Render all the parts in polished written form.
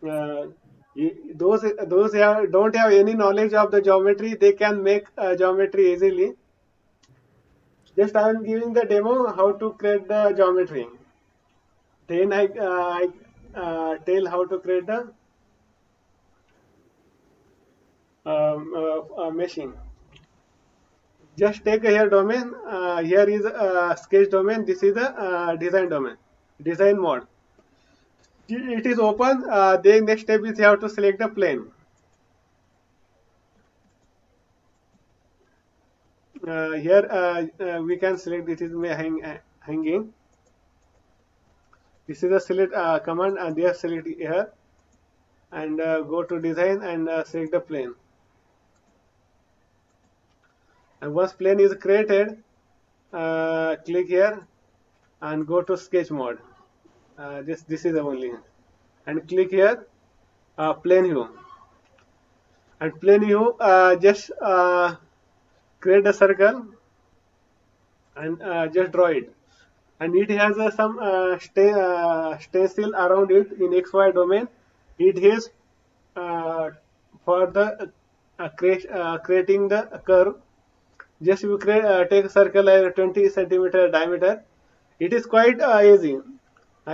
uh, those don't have any knowledge of the geometry, they can make geometry easily. Just I am giving the demo how to create the geometry. Then I tell how to create the meshing. Just take here domain. Here is sketch domain. This is the design domain, design mode. It is open. Then next step is you have to select the plane. Here we can select this is hanging. This is the select command, and they are select here and go to design and select the plane. And once plane is created, click here and go to sketch mode. This is the only, and click here plane view. And plane view just create a circle and just draw it. And it has some stencil around it in XY domain. It is uh, for the creating the curve. Just you create take a circle like 20 centimeter diameter. It is quite easy.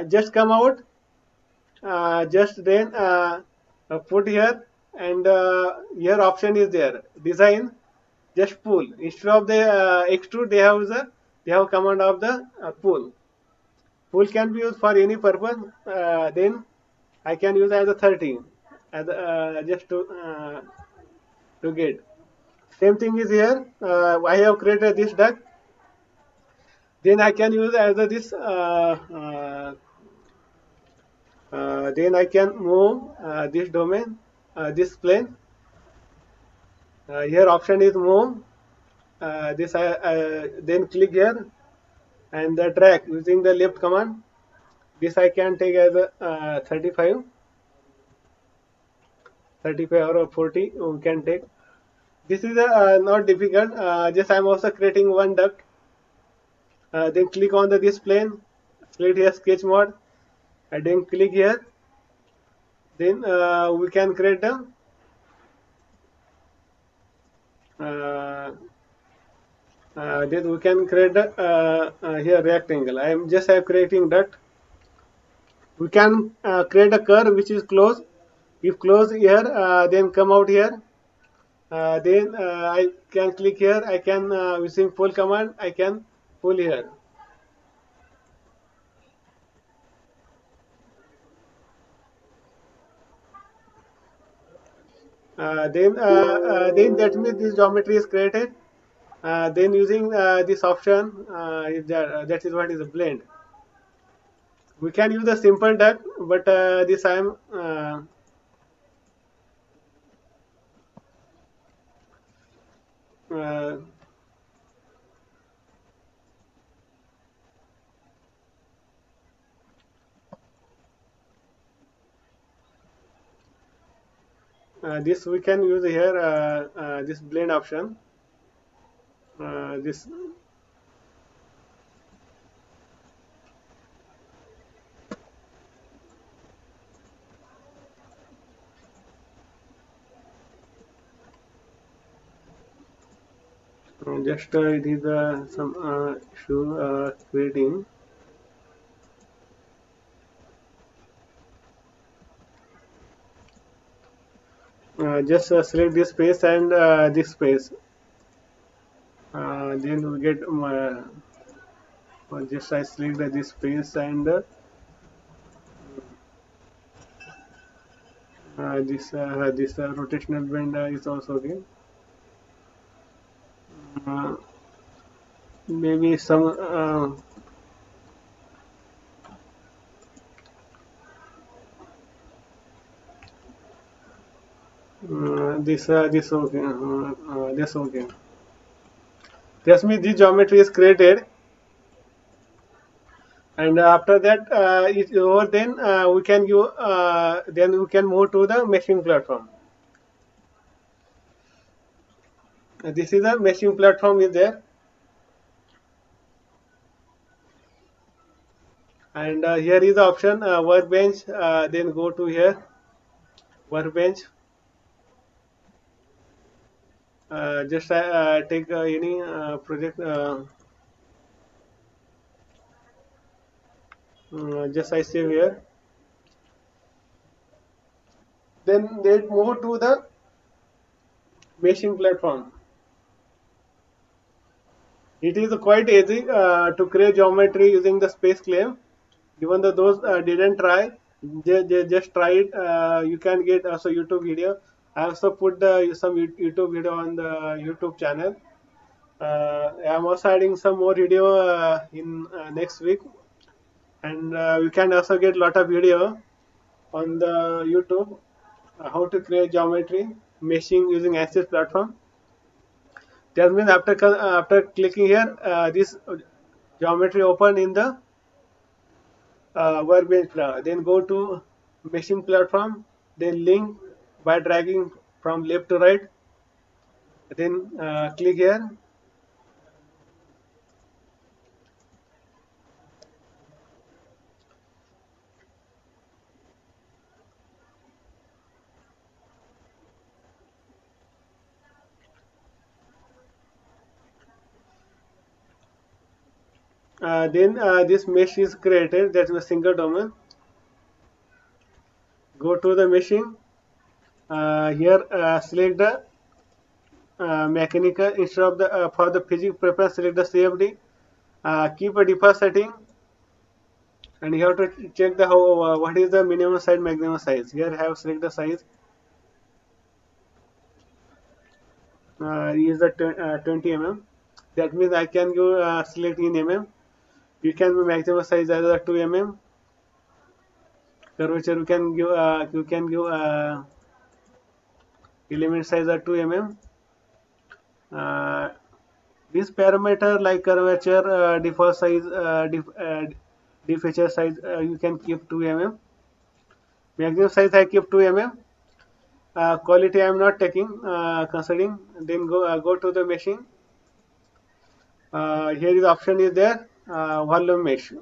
Just come out. Just then put here, and here option is there. Design. Just pull. Instead of the extrude, they have command of the pull. Pull can be used for any purpose. Then I can use as a 30 as just to get. Same thing is here. I have created this duct. Then I can use as a this. Then I can move this domain, this plane. Here option is move. This I then click here and the drag using the left command. This I can take as a 35, 35 or 40. We can take. This is not difficult. Just I'm also creating one duct. Then click on this plane. Select here sketch mode. And then click here. Then we can create a uh, then we can create a here rectangle. I'm creating duct. We can create a curve which is closed. If close here, then come out here. Then I can click here. I can using pull command. I can pull here. Then that means this geometry is created. Then using this option, that is what is a blend. We can use the simple duct, but this I am uh, this we can use here this blend option. This just it is some issue creating. Just select this space and this space. Then we get just I select this space and this rotational bend is also okay. Uh, Maybe some this okay. This okay. Just means this geometry is created, and after that it's over. Then we can give. Then we can move to the meshing platform. This is a meshing platform is there, and here is the option workbench. Then go to here. workbench. Just take any project. Just I save here. Then they move to the meshing platform. It is quite easy to create geometry using the space claim. Even though those didn't try, they just try it. You can get also YouTube video. I also put some YouTube video on the YouTube channel. I'm also adding some more video in next week, and you can also get lot of video on the YouTube how to create geometry meshing using ANSYS platform. That means after clicking here, this geometry open in the workbench flower. Then go to meshing platform. Then link by dragging from left to right. Then click here. Then this mesh is created. That's a single domain. Go to the meshing. Here select the mechanical instead of the for the physics preference select the CFD. Keep a default setting, and you have to check the how what is the minimum size maximum size. Here I have select the size. Is the 20 mm. That means I can go select in mm. You can be maximum size as a 2 mm. Curvature you can give element size at 2 mm. Uh, this parameter like curvature, default size, feature size, you can keep 2 mm. Maximum size I keep 2 mm. Quality I am not taking considering. Then go to the meshing. Here is option is there, volume mesh,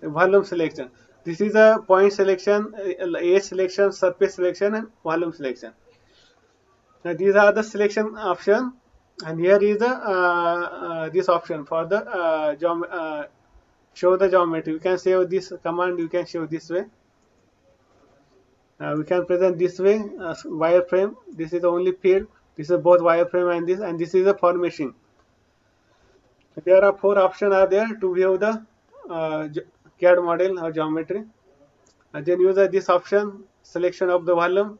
volume selection. This is a point selection, edge selection, surface selection, and volume selection. Now these are the selection option, and here is the this option for the show the geometry. You can save this command. You can show this way. We can present this way wireframe. This is the only field. This is both wireframe and this is a formation. There are 4 options are there to view the CAD model or geometry. And then use this option selection of the volume.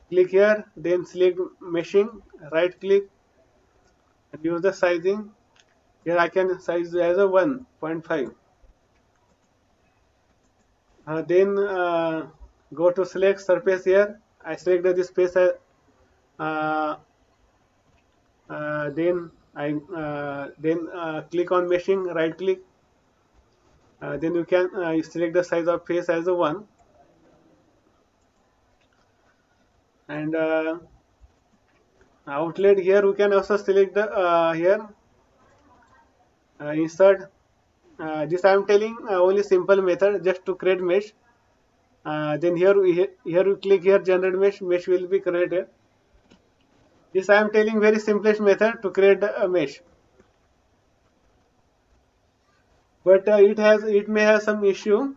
Click here, then select meshing. Right click and use the sizing. Here I can size as a 1.5. Then go to select surface here. I select this space. Uh, then I click on meshing. Right click. Then you can select the size of face as a 1. And outlet here we can also select the here insert. This I am telling only simple method just to create mesh. Then here we click here generate mesh will be created. This I am telling very simplest method to create a mesh, but it may have some issue.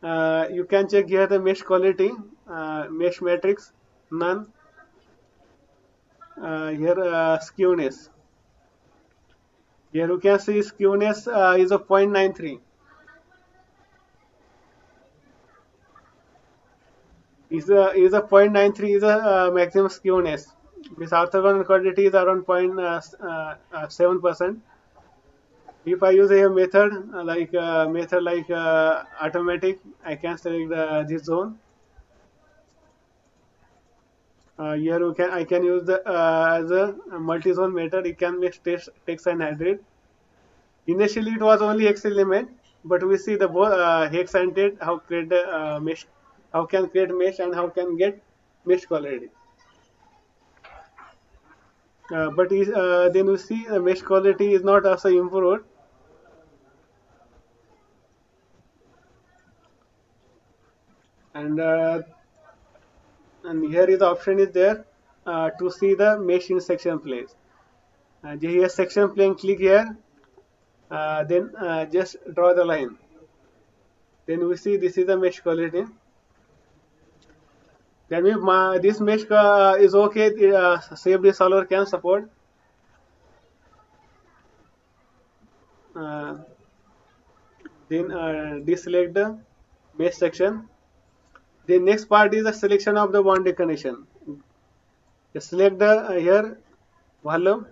You can check here the mesh quality, mesh matrix none. Here skewness. Here you can see skewness is a 0.93. Is a 0.93 is a maximum skewness. This orthogonal quality is around 0.7%. If I use a method like automatic, I can select this zone. Here I can use the as a multi-zone method. It can make text and hybrid. Initially it was only X element, but we see the hex and ted how create the mesh, how can create mesh and how can get mesh quality. But then we see the mesh quality is not also improved. and here is the option is there to see the mesh in section place. Here section plane, click here, then just draw the line. Then we see this is the mesh quality. That means this mesh is okay. CFD solver can support. Uh, then deselect the mesh section. The next part is the selection of the boundary condition. Just select the here volume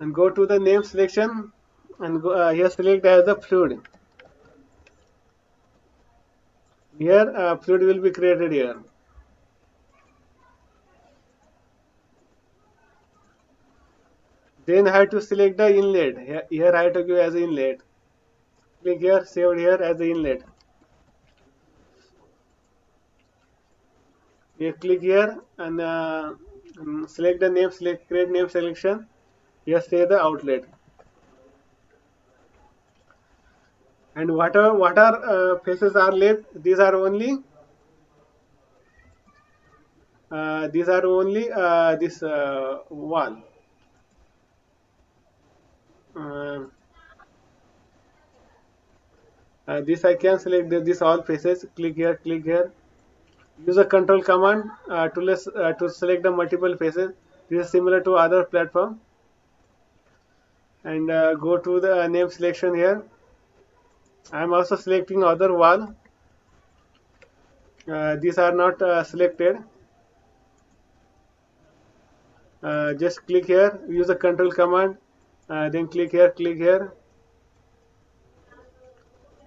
and go to the name selection and go, here select as the fluid. Here fluid will be created here. Then I have to select the inlet. Here I have to give as inlet. Click here, saved here as the inlet. You click here and select the name, select create name selection. Here say the outlet. And what are faces are left? These are only this wall. Uh, this I can select this all faces. Click here, click here. Use a control command to select the multiple faces. This is similar to other platform. And go to the name selection here. I am also selecting other wall. These are not selected. Just click here, use the control command, then click here,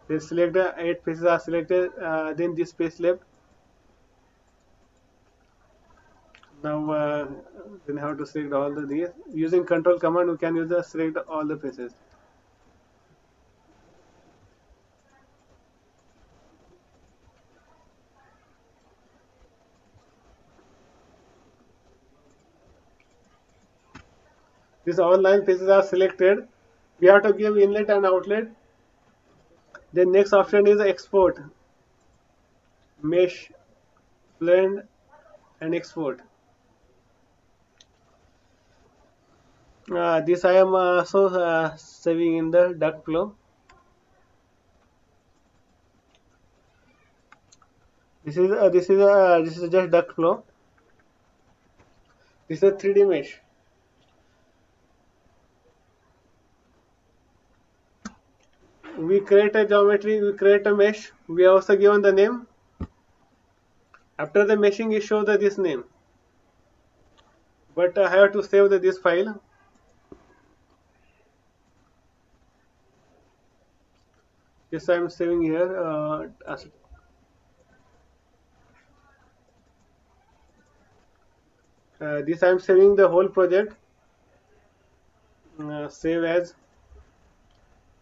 then select the 8 faces are selected, then this face left. Now then how to select all the these. Using control command we can use the select all the faces. These all 9 faces are selected. We have to give inlet and outlet. Then next option is export, mesh, blend and export. This I am also saving in the duct flow. This is just duct flow. This is a 3D mesh. We create a geometry, we create a mesh. We are also given the name. After the meshing, it shows this name. But I have to save this file. Yes, I am saving here. This I am saving the whole project. Save as.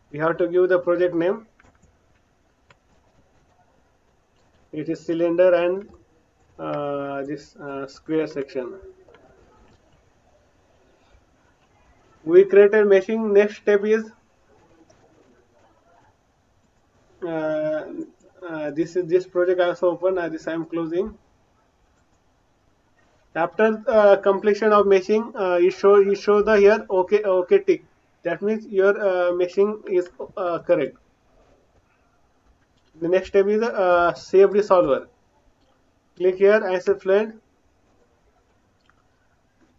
We have to give the project name. It is cylinder and this square section. We created meshing. Next step is this project also open. This I am closing. After completion of meshing, you show the here okay tick. That means your meshing is correct. The next step is save the solver. Click here and say blend.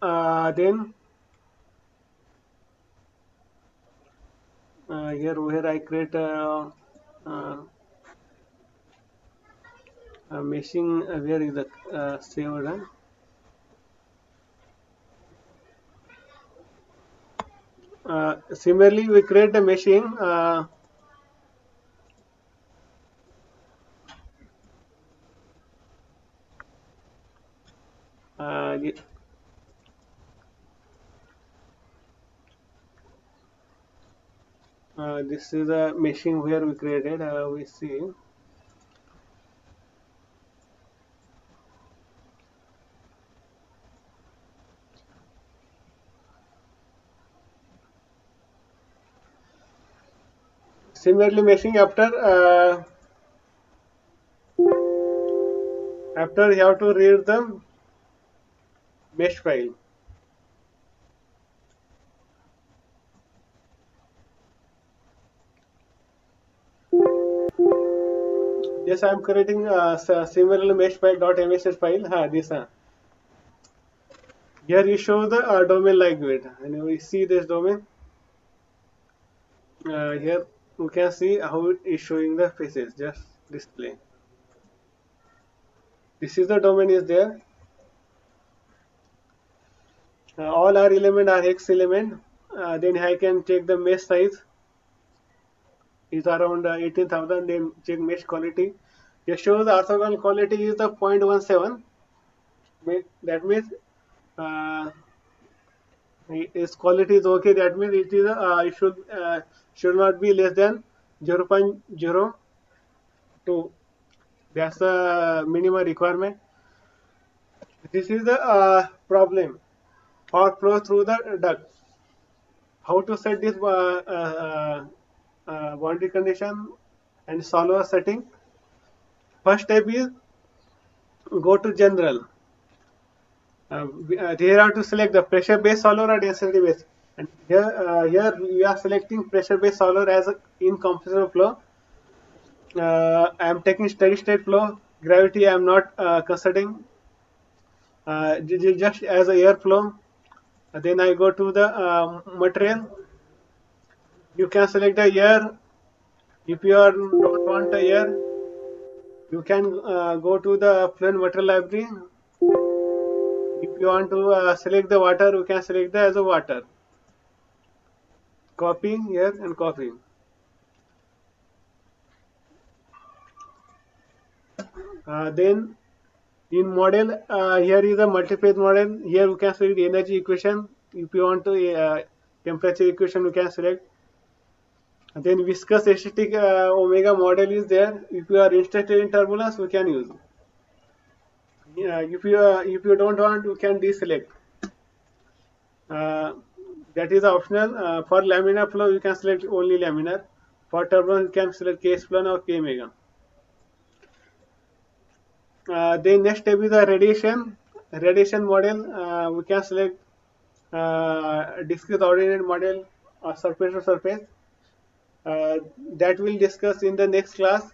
Then here where I create meshing. Where is the saved? Similarly, we create the meshing. This is the meshing where we created. We see. Similarly, meshing after After you have to read the mesh file. Yes, I am creating a similar mesh file.msh file. This here you show the domain like it, and we see this domain. Here you can see how it is showing the faces. Just display. This is the domain is there. All our element are hex element. Then I can check the mesh size. Is around 18,000. Then check mesh quality. It shows the orthogonal quality is the 0.17. That means uh, its quality is okay. That means it is it should not be less than 0.02. That's the minimum requirement. This is the problem for flow through the duct. How to set this boundary condition and solve a setting? First step is go to general. Here are to select the pressure based solver or density based. And here we are selecting pressure based solver as a in compressible flow. I am taking steady state flow. Gravity I am not considering. Just as a airflow. Then I go to the material. You can select the air. If you don't want the air, you can go to the Fluent material library. If you want to select the water, you can select the as a water. Copying here and copying. Then in model, here is a multi-phase model. Here you can select the energy equation. If you want to temperature equation, you can select. And then viscous aesthetic omega model is there. If you are interested in turbulence, we can use. If you don't want, you can deselect. Uh, that is optional. For laminar flow, you can select only laminar. For turbulence, you can select K spline or K omega. Then next step is the radiation. Radiation model, we can select discrete ordinate model or surface to surface. That we'll discuss in the next class.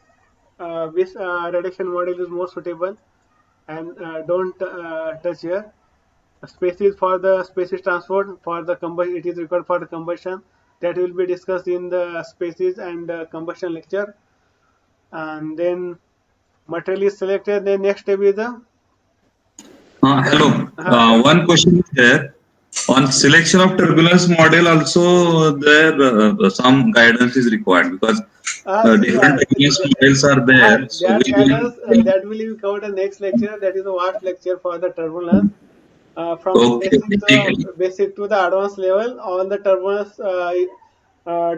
Which radiation model is more suitable, and don't touch here. Species for the species transport for the combustion, it is required for the combustion. That will be discussed in the species and combustion lecture. And then material is selected. Then next step is the Hello. uh, One question is there. On selection of turbulence model, also there some guidance is required because see, different turbulence models are there. So we that guidance will. that will be covered in next lecture. That is a vast lecture for the turbulence. From Okay. ठीक है. basic to the advanced level, all the turbulence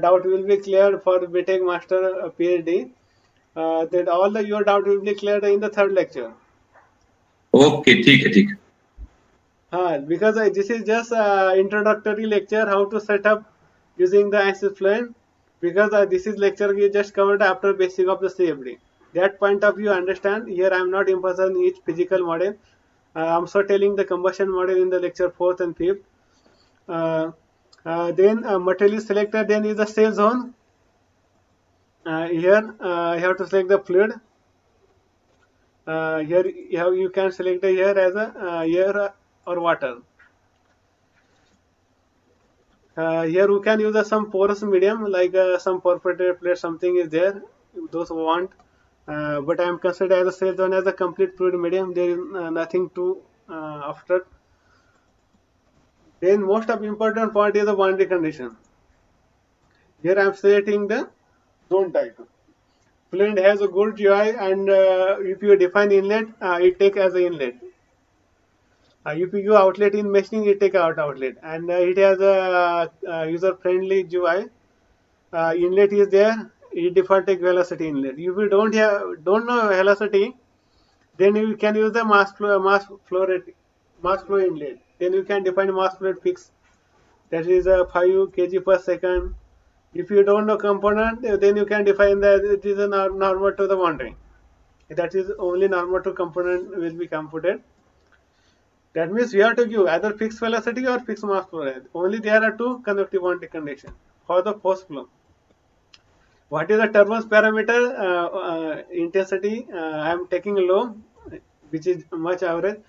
doubt will be cleared for BTech Master PhD. That all the your doubt will be cleared in the third lecture. Okay. ठीक है. ठीक है. Because this is just introductory lecture how to set up using the ANSYS Fluent. Because this is lecture we just covered after basic of the CFD. That point of view understand. Here I am not emphasizing each physical model. I'm so telling the combustion model in the lecture 4th and 5th. Then material is selected. Then is the safe zone. Here you have to select the fluid. Here you can select the air as a air or water. Here we can use some porous medium like some perforated plate, something is there, those who want. But I am considered as a safe zone as a complete fluid medium. There is nothing to after. Then most of important point is the boundary condition. Here I am stating the zone type. Fluid has a good GI, and if you define inlet, it take as a inlet. If you give outlet in meshing, it take out outlet, and it has a user-friendly GUI. Inlet is there. It default take velocity inlet. If you don't know velocity, then you can use the mass flow inlet. Then you can define mass flow fix. That is 5 kg per second. If you don't know component, then you can define that it is a normal to the boundary. That is only normative component will be computed. That means we have to give either fixed velocity or fixed mass flow rate. Only there are two convective boundary conditions for the force flow. What is the turbulence parameter? Intensity. I am taking low, which is much average.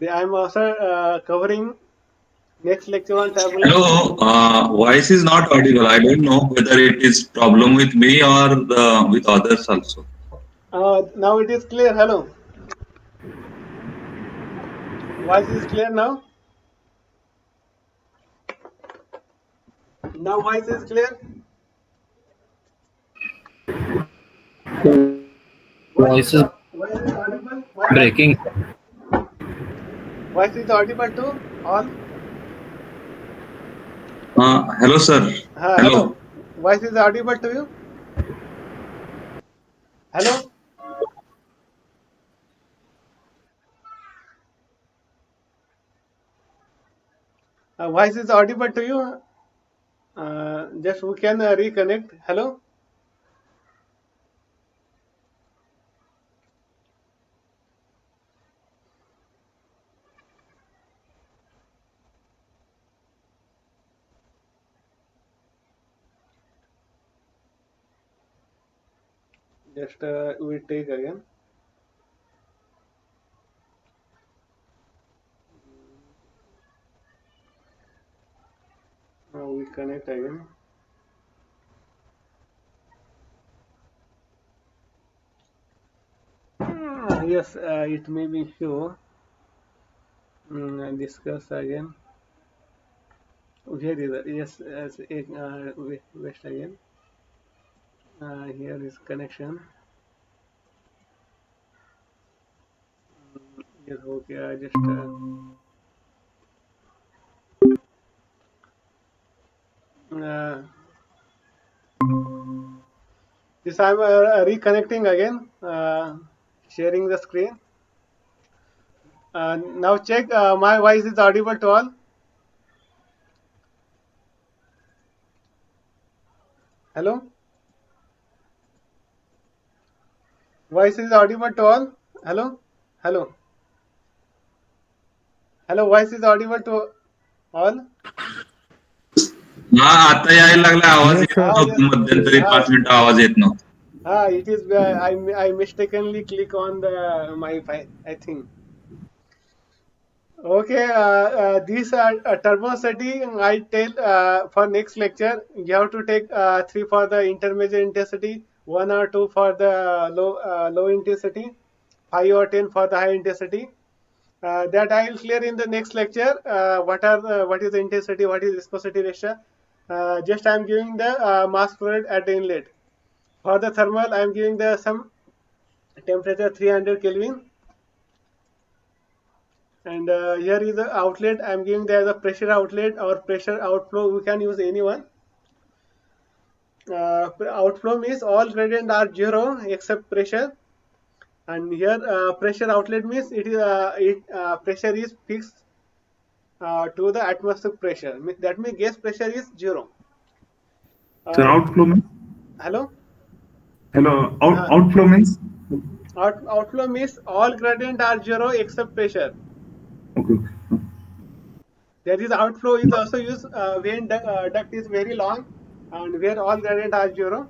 I am also covering next lecture on turbulence. Hello, voice is not audible. I don't know whether it is problem with me or with others also. Now it is clear. Hello. Voice is clear now. Now voice is clear. Voice Voice is, is voice is audible. breaking. Voice is audible to all. Hello, sir. Hello. Hello. Voice is audible to you. Hello. Voice is audible to you. Just we can reconnect. Hello. Just we take again. We connect again. Yes, it may be issue. Discuss again. Here is yes, west again. Here is connection. Yes, okay. I just this I'm reconnecting again. Sharing the screen. Now check my voice is audible to all. Hello. Voice is audible to all. Hello. Hello. Hello. Voice is audible to all. हा आता यायला लागला आवाज Yes, येत sir. Yes. नव्हता मध्यंतरी 5 मिनिटं आवाज येत नव्हता. It is. I mistakenly click on the my file. I think. Okay. These are turbo setting. I tell for next lecture you have to take 3 for the intermediate intensity, 1 or 2 for the low intensity, 5 or 10 for the high intensity. That I will clear in the next lecture. What is the intensity? What is viscosity ratio? Just I am giving the mass flow rate at the inlet. For the thermal, I am giving the some temperature 300 Kelvin, and here is the outlet. I am giving there the pressure outlet or pressure outflow. We can use any one. Outflow means all gradient are zero except pressure, and here pressure outlet means it is pressure is fixed to the atmospheric pressure. That means gas pressure is zero. Sir, outflow means? Hello. Outflow means? Outflow means all gradient are zero except pressure. Okay. There is outflow is also used when duct is very long and where all gradient are zero.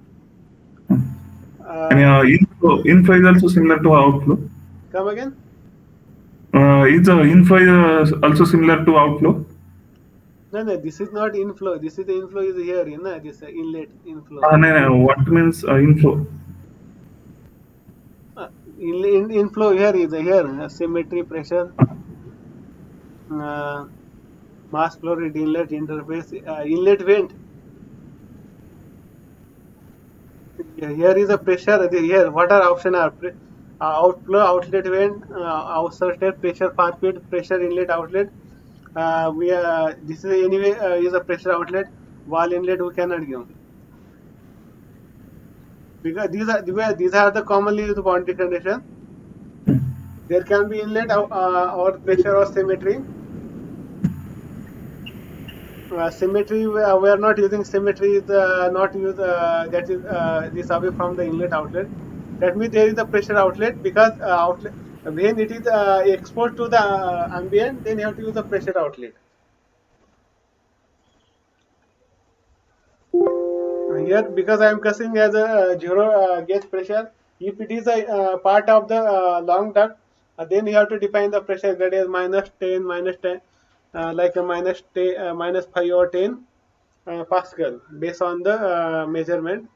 And inflow is also similar to outflow. Come again. Is inflow also similar to outflow? No, this is not inflow. This is the inflow is here, this inlet inflow. No. What means inflow? Inflow here is here symmetry pressure, mass flow rate, inlet interface, inlet vent. Here is a pressure. Here, what are option are? Outflow, outlet vent, outlet pressure, far feed, pressure inlet, outlet. This is anyway is a pressure outlet. Wall inlet we cannot give because these are the commonly used boundary condition. There can be inlet or pressure or symmetry. Symmetry we are not using. Symmetry is not used. That is this away from the inlet outlet. That means there is a pressure outlet, because outlet, when it is exposed to the ambient, then you have to use the pressure outlet. Here, because I am considering as a zero gauge pressure, if it is a part of the long duct, then you have to define the pressure gradient minus 10, minus 10, like a minus 10, minus 5 or 10 Pascal, based on the measurement.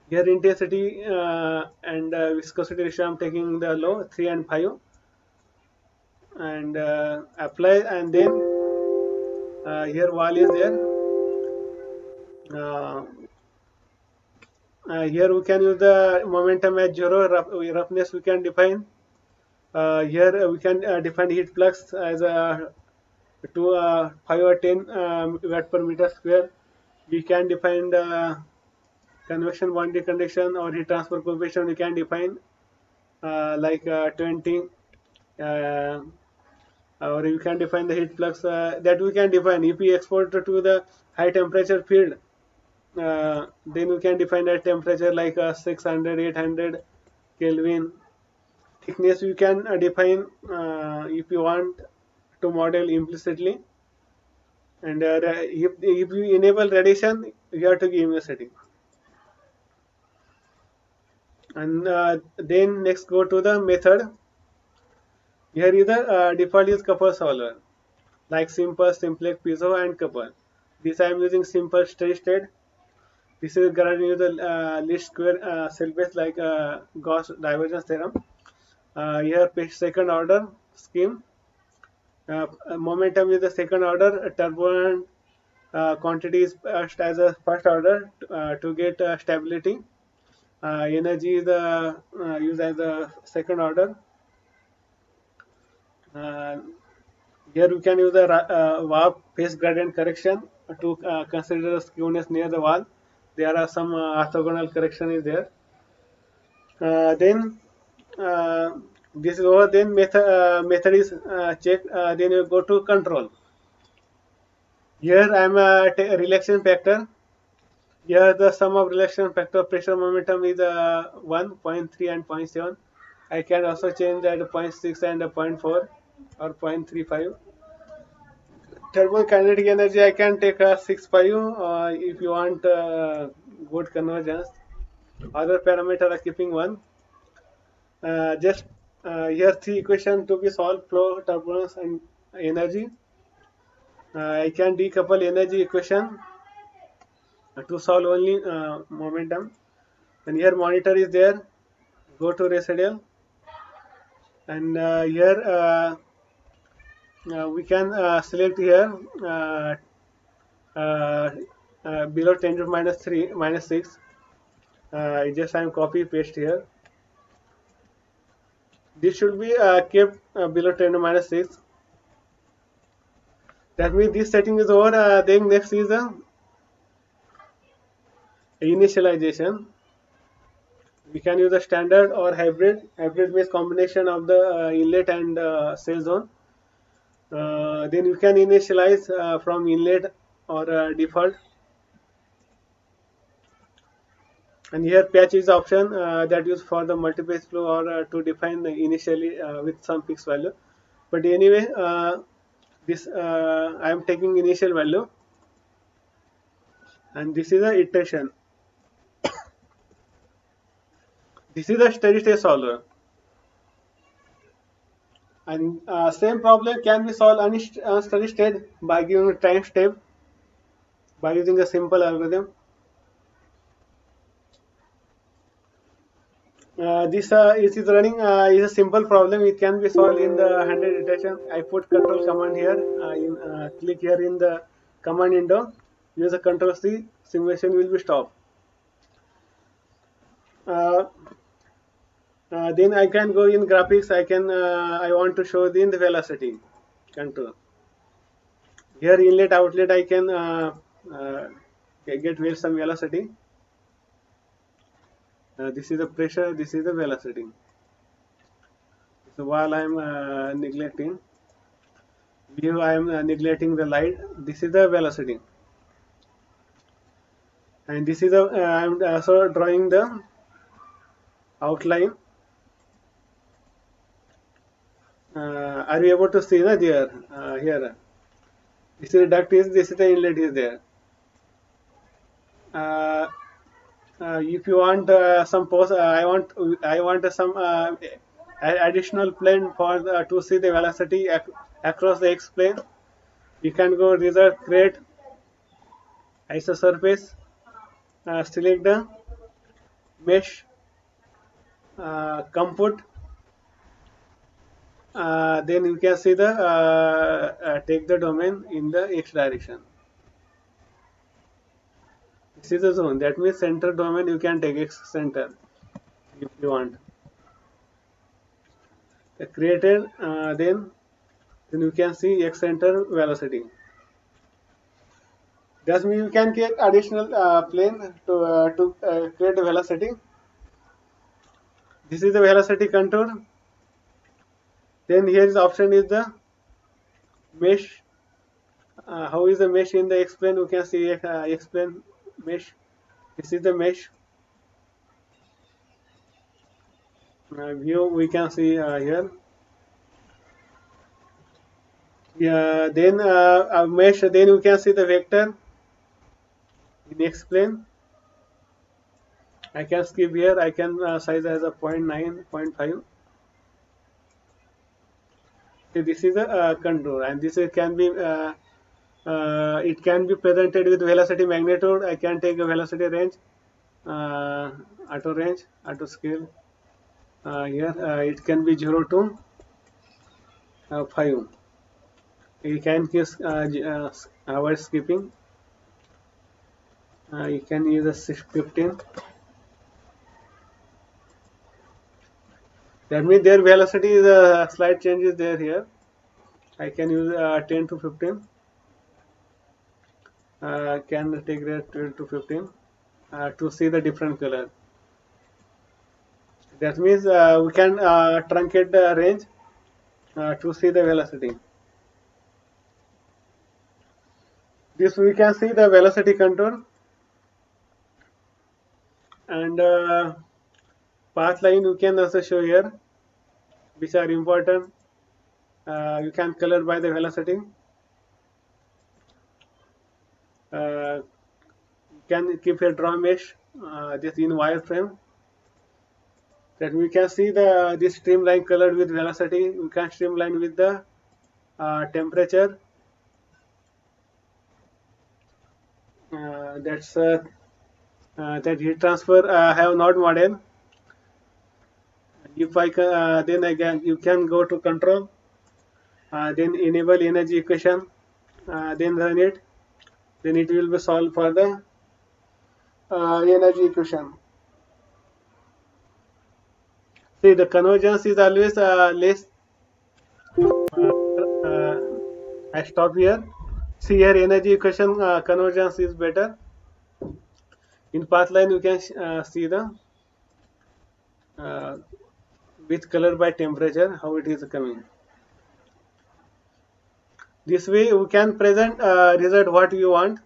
Here intensity and viscosity ratio, I am taking the low 3 and 5, and apply, and then here wall is there. Uh, here we can use the momentum as zero, roughness we can define. Here we can define heat flux as to 5 or 10 watt per meter square. We can define the convection boundary condition or heat transfer coefficient. We can define like 20, or you can define the heat flux that we can define if we export to the high temperature field. Then we can define that temperature like 600, 800 Kelvin. Thickness you can define if you want to model implicitly, and if you enable radiation, you have to give a setting. And then next go to the method. Here is the default is couple solver, like simple, simplex, piezo, and couple. This I am using simple steady state. This is going to use the least square cell base, like Gauss divergence theorem. Here second order scheme. Momentum is the second order, turbulent quantity is as a first order to get stability. Energy is used as a second order. Here we can use the warp phase gradient correction to consider skewness near the wall. There are some orthogonal correction is there. Then this is over. Then method is checked. Then you go to control. Here I am relaxation factor. Here the sum of relaxation factor pressure momentum is 1, 0.3 and 0.7. I can also change that 0.6 and 0.4 or 0.35. Thermokinetic energy I can take 6.5 if you want good convergence. Other parameter are keeping 1. Just here 3 equation to be solved: flow, turbulence, and energy. I can decouple energy equation to solve only momentum. And here monitor is there. Go to residual, and here we can select here below 10 to minus 3 minus 6. Just I am copy paste here. This should be kept below 10 to minus 6. That means this setting is over. Then next is initialization. We can use a standard or hybrid. Hybrid means combination of the inlet and cell zone. Then you can initialize from inlet or default. And here patch is option that used for the multi-phase flow or to define initially with some fixed value. But anyway, this I am taking initial value, and this is the iteration. This is a steady state solver, and same problem can be solved on steady state by giving a time step by using a simple algorithm. This is running is a simple problem. It can be solved in the 100 iteration. I put control command here. Click here in the command window. Use the control C. Simulation will be stopped. Then I can go in graphics. I want to show the velocity control. Here inlet outlet I can get some velocity. This is the pressure. This is the velocity. So while I am neglecting view, I am neglecting the light. This is the velocity, and this is the I am also drawing the outline. Are you able to see there? Here, this is the duct this is the inlet is there. If you want some post, I want some additional plane for to see the velocity across the X plane. You can go result create isosurface, select the mesh, compute. Then you can see the take the domain in the X direction. This is the zone. That means center domain you can take X center if you want. Created, then you can see X center velocity. That means you can create additional plane to create a velocity. This is the velocity contour. Then here is option is the mesh. How is the mesh in the X plane? You can see X plane mesh. This is the mesh view. We can see here. Yeah. Then mesh. Then you can see the vector in X plane. I can skip here. I can size as a 0.9, 0.5. So this is a contour, and this can be it can be presented with velocity magnitude. I can take a velocity range, auto range, auto scale. Here it can be 0 to 5. You can use avoid skipping. You can use a 15. That means their velocity is a slight change is there here. I can use 10 to 15. Can take that 12 to 15 to see the different color. That means we can truncate the range to see the velocity. This we can see the velocity contour and path line you can also show here, which are important. You can color by the velocity. You can keep a draw mesh this in wireframe. That we can see the this streamline colored with velocity. We can streamline with the temperature. That's that heat transfer. I have not model. If I can, then again you can go to control, then enable energy equation, then run it. Then it will be solved for the energy equation. See, the convergence is always less. I stop here. See here, energy equation convergence is better. In path line, you can see the with color by temperature how it is coming. This way, we can present result what you want.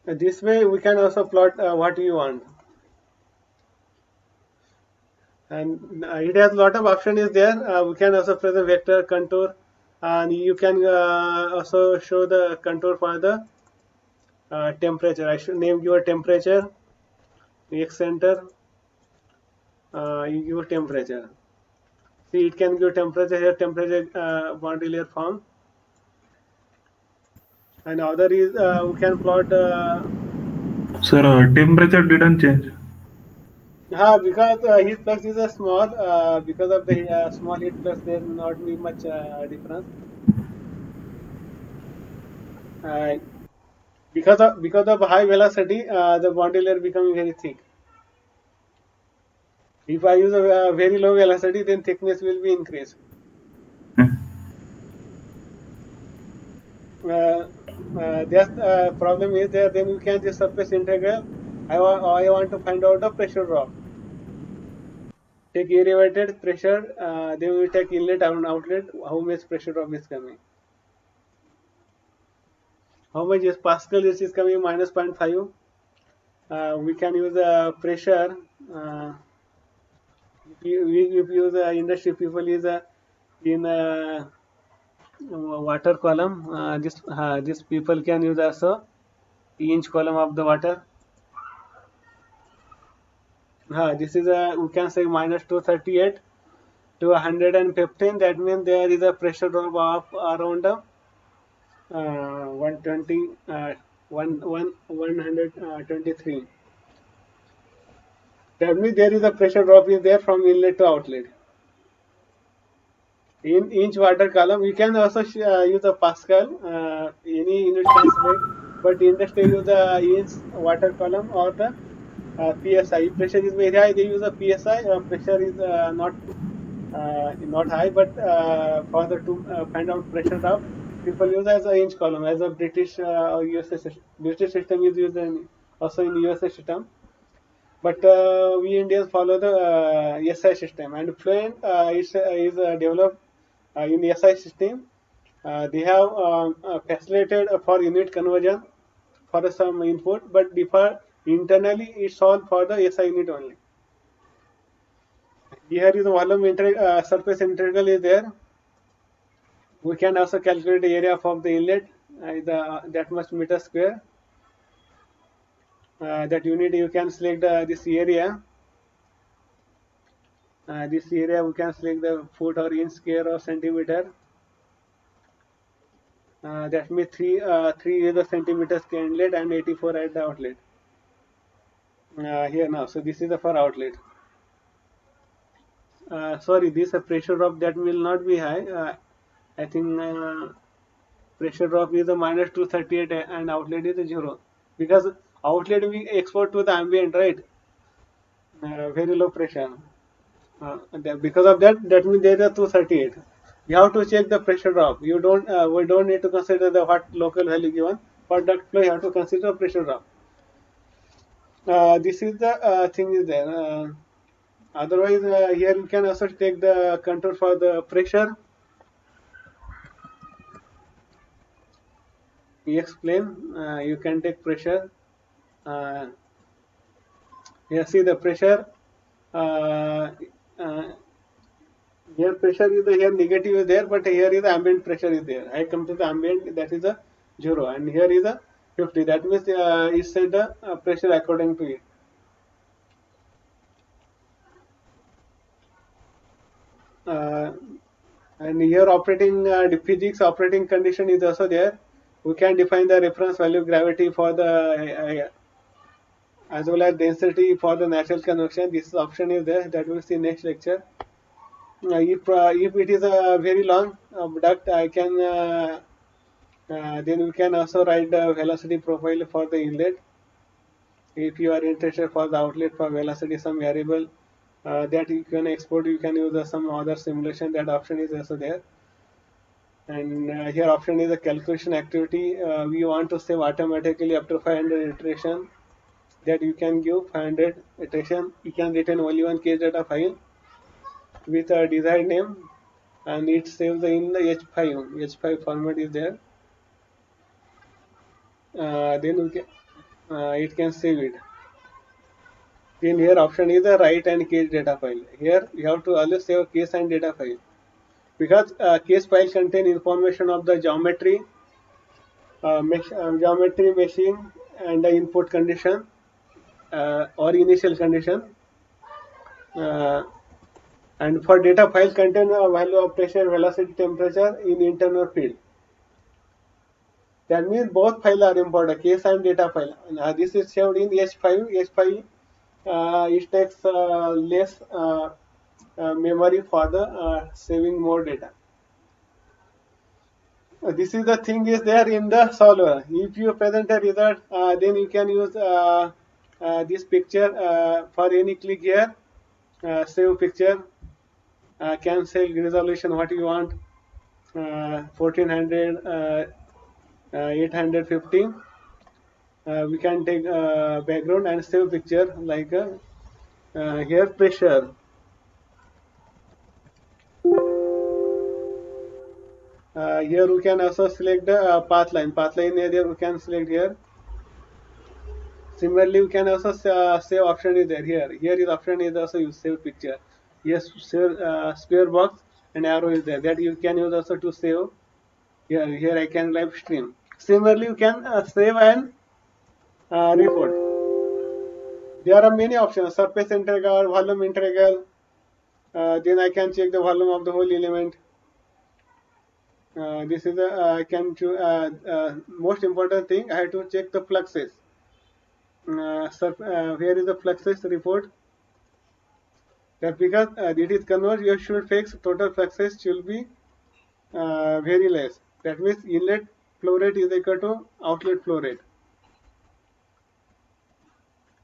This way, we can also plot what you want. And it has a lot of option is there. We can also present vector contour, and you can also show the contour for the temperature. I should name your temperature, X center, your temperature. See, it can give temperature here, temperature boundary layer form. And other is we can plot. Sir, temperature didn't change. Because heat flux is a small, because of the small heat flux, there will not be much difference. Because of high velocity, the boundary layer becoming very thick. If I use a very low velocity, then thickness will be increased. That problem is there. Then you can just surface integral. I want to find out the pressure drop. Take elevated pressure. Then we take inlet and outlet. How much pressure drop is coming? How much is Pascal? This is coming minus 0.5. We can use pressure. If you use industry people is in water column. This people can use also inch column of the water. This is we can say minus 238 to 115. That means there is a pressure drop of around 120, 123. That means there is a pressure drop is there from inlet to outlet. In inch water column, we can also use a Pascal, any unit can select, but industry use the inch water column or the PSI. If pressure is very high, they use a PSI. Pressure is not high, but for the to find out pressure drop, people use as a inch column, as a British or USA system. British system is used also in USA system. But we Indians follow the SI system, and Fluent is developed in SI system. They have facilitated for unit conversion for some input, but differ internally it's all for the SI unit only. Here is the volume surface integral is there. We can also calculate the area of the inlet, that much meter square. That unit you can select this area. This area we can select the foot or inch square or centimeter. That means 3 is the centimeters inlet and 84 at the outlet. Here now, so this is the for outlet. Sorry, this pressure drop that will not be high. I think pressure drop is a minus 238 and outlet is a 0, because outlet we export to the ambient, right? Very low pressure. Because of that means there is a 238. You have to check the pressure drop. You don't. We don't need to consider the what local value given. For duct flow, you have to consider pressure drop. This is the thing is there. Otherwise, here you can also take the control for the pressure. We explain. You can take pressure. Here see the pressure. Here pressure is here negative is there, but here is ambient pressure is there. I come to the ambient, that is a 0, and here is a 50. That means it set the pressure according to it. And here operating physics operating condition is also there. We can define the reference value gravity for the as well as density for the natural convection. This option is there, that will see next lecture. If it is a very long duct, I can then we can also write the velocity profile for the inlet. If you are interested for the outlet for velocity, some variable that you can export, you can use some other simulation. That option is also there. And here option is a calculation activity. We want to save automatically up to 500 iteration. That you can give 500 iteration. You can retain only one case data file with a desired name, and it saves in the H5 format is there. Then we can, it can save it. Then here option is the write and case data file. Here you have to always save case and data file, because case file contain information of the geometry, geometry meshing, and the input condition or initial condition. And for data file contain a value of pressure, velocity, temperature in internal field. That means both files are important, case and data file. This is saved in H5. H5 it takes less memory for the saving more data. This is the thing is there in the solver. If you present a result, then you can use this picture for any click here, save picture, cancel resolution what you want, 1400, 850. We can take background and save picture like here pressure. Here we can also select the path line. Path line area we can select here. Similarly, we can also save option is there here. Here is option is also use save picture. Yes, save square box and arrow is there. That you can use also to save. Here I can live stream. Similarly, you can save and report. There are many options: surface integral, volume integral. Then I can check the volume of the whole element. This is the I can choose. Most important thing, I have to check the fluxes. Here is the fluxes report. That because it is converged, you should fix total fluxes should be very less. That means inlet flow rate is equal to outlet flow rate.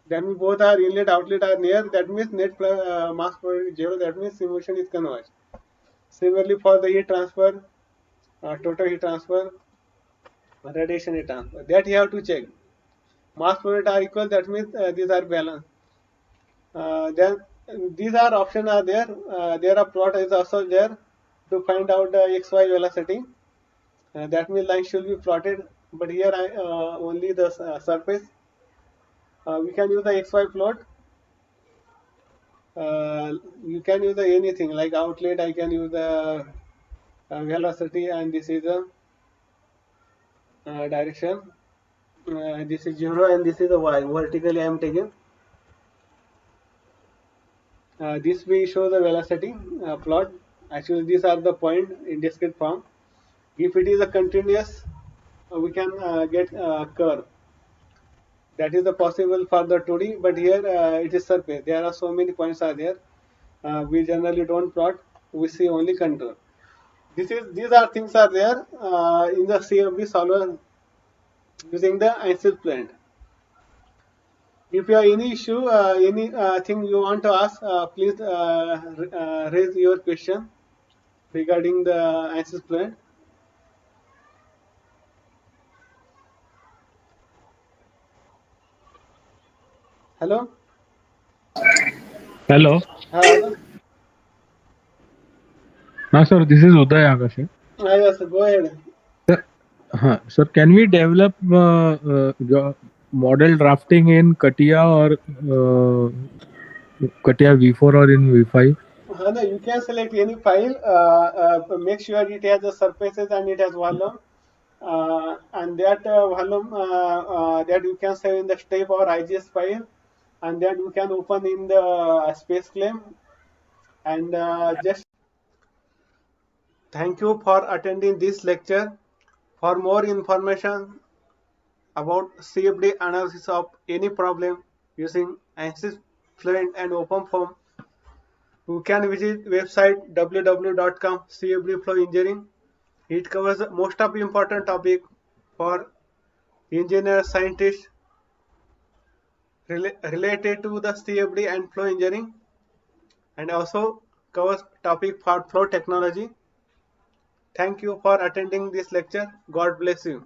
That means both are inlet outlet are near. That means net mass flow rate is zero. That means simulation is converged. Similarly, for the heat transfer, total heat transfer, radiation heat transfer, that you have to check. Mass flow rate are equal. That means these are balanced. Then these are options are there. There are plot is also there to find out the xy velocity. That means line should be plotted, but here I only the surface. We can use the xy plot. You can use the anything like outlet. I can use the velocity, and this is the direction. This is 0, and this is the y. Vertically, I am taking. This we show the velocity plot. Actually, these are the point in discrete form. If it is a continuous, we can get curve. That is the possible for the 2D, but here it is surface. There are so many points are there. We generally don't plot. We see only contour. These are things are there in the CFD solver using the ANSYS plant. If you have any issue, any thing you want to ask, please raise your question regarding the ANSYS plant. Hello. Hello. Hello. Sir, this is Uday Akash. Yes, go ahead. Sir, can we develop model drafting in CATIA or CATIA V4 or in V5? No, you can select any file. Make sure it has the surfaces and it has volume. And that volume that you can save in the step or IGS file, and that you can open in the space claim. And just thank you for attending this lecture. For more information about CFD analysis of any problem using ANSYS Fluent and OpenFOAM, you can visit website www.com CFD Flow Engineering. It covers most of the important topic for engineers, scientists related to the CFD and flow engineering, and also covers topic for flow technology. Thank you for attending this lecture. God bless you.